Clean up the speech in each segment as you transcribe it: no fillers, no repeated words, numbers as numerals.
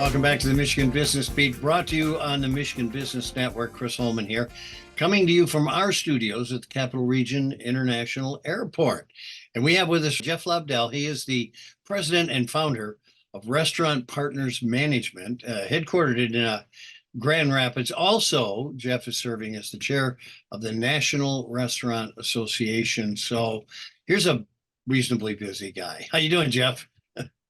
Welcome back to the Michigan Business Beat, brought to you on the Michigan Business Network. Chris Holman here, coming to you from our studios at the Capital Region International Airport. And we have with us Jeff Lobdell. He is the president and founder of Restaurant Partners Management, headquartered in Grand Rapids. Also, Jeff is serving as the chair of the National Restaurant Association. So here's a reasonably busy guy. How you doing, Jeff?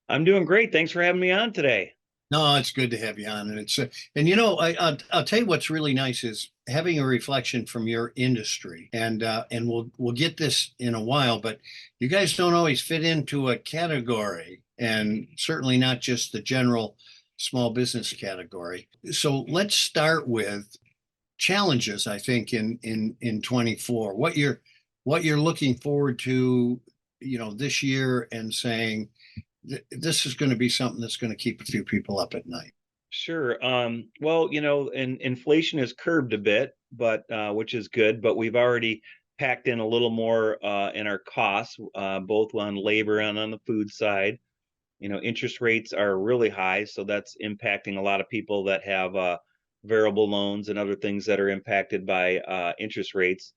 I'm doing great. Thanks for having me on today. No, it's good to have you on, and I'll tell you what's really nice is having a reflection from your industry, and we'll get this in a while, but you guys don't always fit into a category, and certainly not just the general small business category. So let's start with challenges. I think in 24, what you're looking forward to, this year, and saying, this is going to be something that's going to keep a few people up at night. Sure. Well, and inflation is curbed a bit, but which is good, but we've already packed in a little more in our costs, both on labor and on the food side. Interest rates are really high, so that's impacting a lot of people that have variable loans and other things that are impacted by interest rates.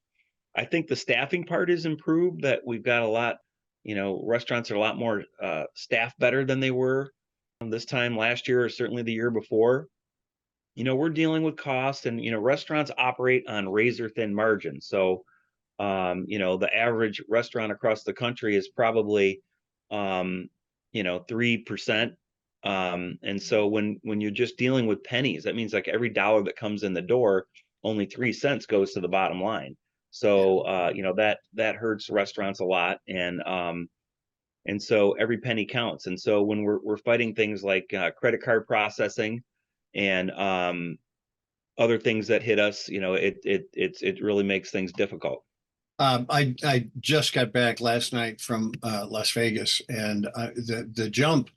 I think the staffing part is improved, that we've got a lot. Restaurants are a lot more staffed better than they were this time last year, or certainly the year before. We're dealing with cost, and restaurants operate on razor thin margins. So the average restaurant across the country is probably 3%. And so when you're just dealing with pennies, that means like every dollar that comes in the door, only 3 cents goes to the bottom line. So that hurts restaurants a lot, and so every penny counts. And so when we're fighting things like credit card processing and other things that hit us, it really makes things difficult. I just got back last night from Las Vegas, and the jump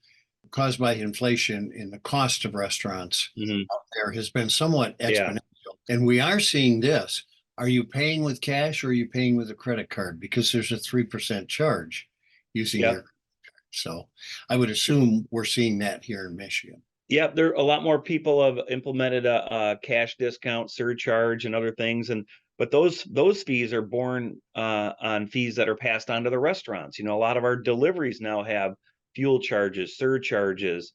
caused by inflation in the cost of restaurants out there has been somewhat exponential. Yeah. And we are seeing this. Are you paying with cash, or are you paying with a credit card? Because there's a 3% charge using your credit card. So I would assume we're seeing that here in Michigan. Yeah, there a lot more people have implemented a cash discount, surcharge, and other things, but those fees are borne on fees that are passed on to the restaurants. A lot of our deliveries now have fuel charges, surcharges.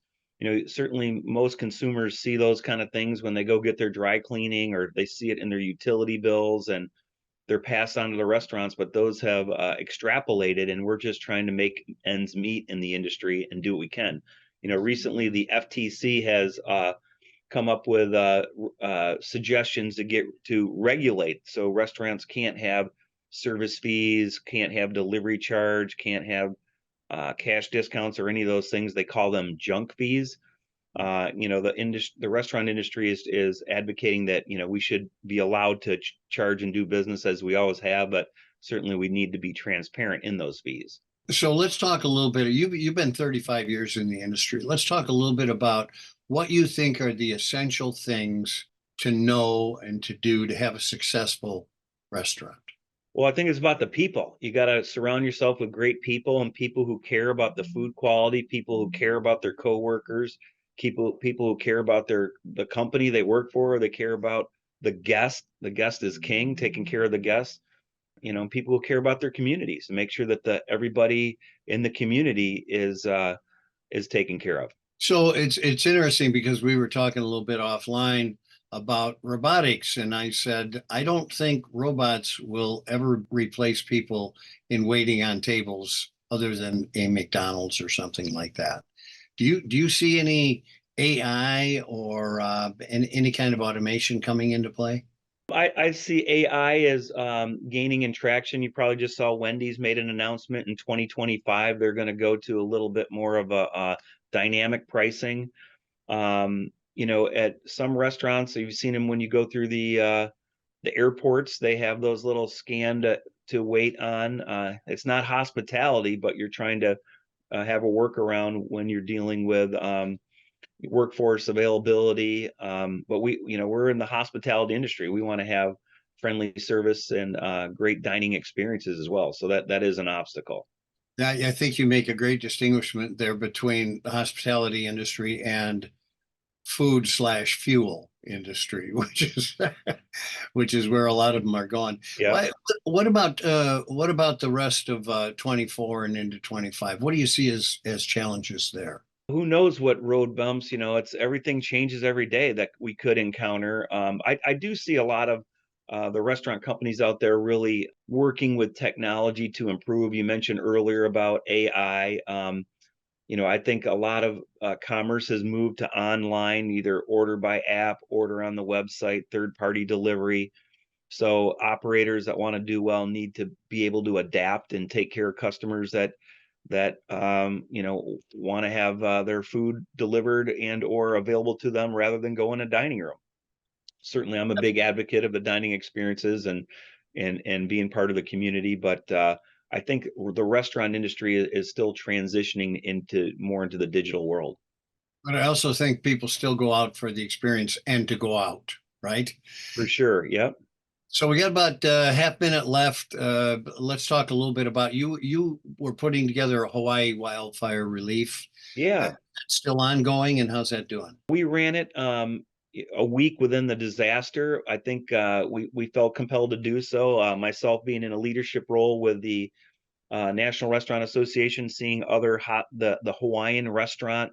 Certainly most consumers see those kind of things when they go get their dry cleaning, or they see it in their utility bills, and they're passed on to the restaurants, but those have extrapolated, and we're just trying to make ends meet in the industry and do what we can. Recently the FTC has come up with suggestions to regulate. So restaurants can't have service fees, can't have delivery charge, can't have cash discounts, or any of those things. They call them junk fees. The restaurant industry is advocating that we should be allowed to charge and do business as we always have, but certainly we need to be transparent in those fees. So let's talk a little bit. You've been 35 years in the industry. Let's talk a little bit about what you think are the essential things to know and to do to have a successful restaurant. Well, I think it's about the people. You got to surround yourself with great people, and people who care about the food quality, people who care about their coworkers, people who care about the company they work for. They care about the guest. The guest is king, taking care of the guest. People who care about their communities, and make sure that everybody in the community is taken care of. So it's interesting, because we were talking a little bit offline about robotics, and I said, I don't think robots will ever replace people in waiting on tables other than a McDonald's or something like that. Do you see any AI or any kind of automation coming into play? I see AI as gaining in traction. You probably just saw Wendy's made an announcement in 2025. They're going to go to a little bit more of a dynamic pricing. At some restaurants, you've seen them when you go through the airports. They have those little scan to wait on. It's not hospitality, but you're trying to have a workaround when you're dealing with workforce availability. But we're in the hospitality industry. We want to have friendly service and great dining experiences as well. So that is an obstacle. I think you make a great distinguishment there between the hospitality industry and food slash fuel industry, which is where a lot of them are going. Yeah. What about the rest of 24 and into 25? What do you see as challenges there? Who knows what road bumps, it's everything changes every day that we could encounter. I do see a lot of the restaurant companies out there really working with technology to improve. You mentioned earlier about AI. I think a lot of commerce has moved to online, either order by app, order on the website, third party delivery. So operators that want to do well need to be able to adapt and take care of customers that want to have their food delivered and or available to them rather than go in a dining room. Certainly, I'm a big advocate of the dining experiences and being part of the community, but I think the restaurant industry is still transitioning into the digital world. But I also think people still go out for the experience and to go out, right? For sure. Yep. So we got about half minute left. Let's talk a little bit about you. You were putting together a Hawaii wildfire relief. Yeah. Still ongoing, and how's that doing? We ran it a week within the disaster. I think we felt compelled to do so. Myself being in a leadership role with the National Restaurant Association, seeing the Hawaiian Restaurant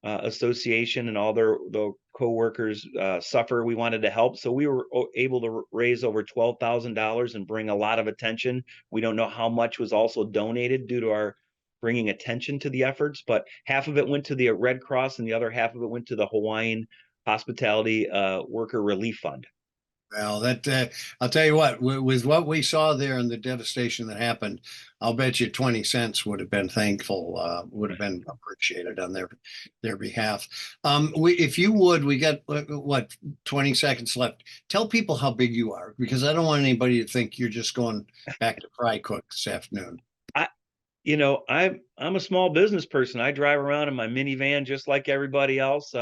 Association and all the co-workers suffer. We wanted to help, so we were able to raise over $12,000 and bring a lot of attention. We don't know how much was also donated due to our bringing attention to the efforts, but half of it went to the Red Cross and the other half of it went to the Hawaiian Hospitality Worker Relief Fund. Well, I'll tell you what, with what we saw there and the devastation that happened, I'll bet you 20 cents would have been would have been appreciated on their behalf. If you would, we got what 20 seconds left. Tell people how big you are, because I don't want anybody to think you're just going back to fry cook this afternoon. I'm a small business person. I drive around in my minivan just like everybody else.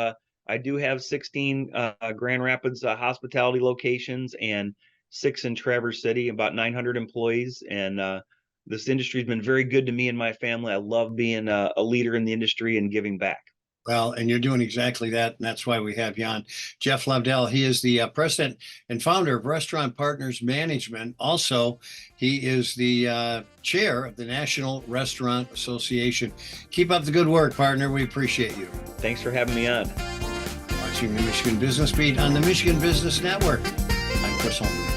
I do have 16 Grand Rapids hospitality locations and 6 in Traverse City, about 900 employees. And this industry has been very good to me and my family. I love being a leader in the industry and giving back. Well, and you're doing exactly that, and that's why we have you on. Jeff Lobdell, he is the president and founder of Restaurant Partners Management. Also, he is the chair of the National Restaurant Association. Keep up the good work, partner. We appreciate you. Thanks for having me on. Watching the Michigan Business Beat on the Michigan Business Network. I'm Chris Holman.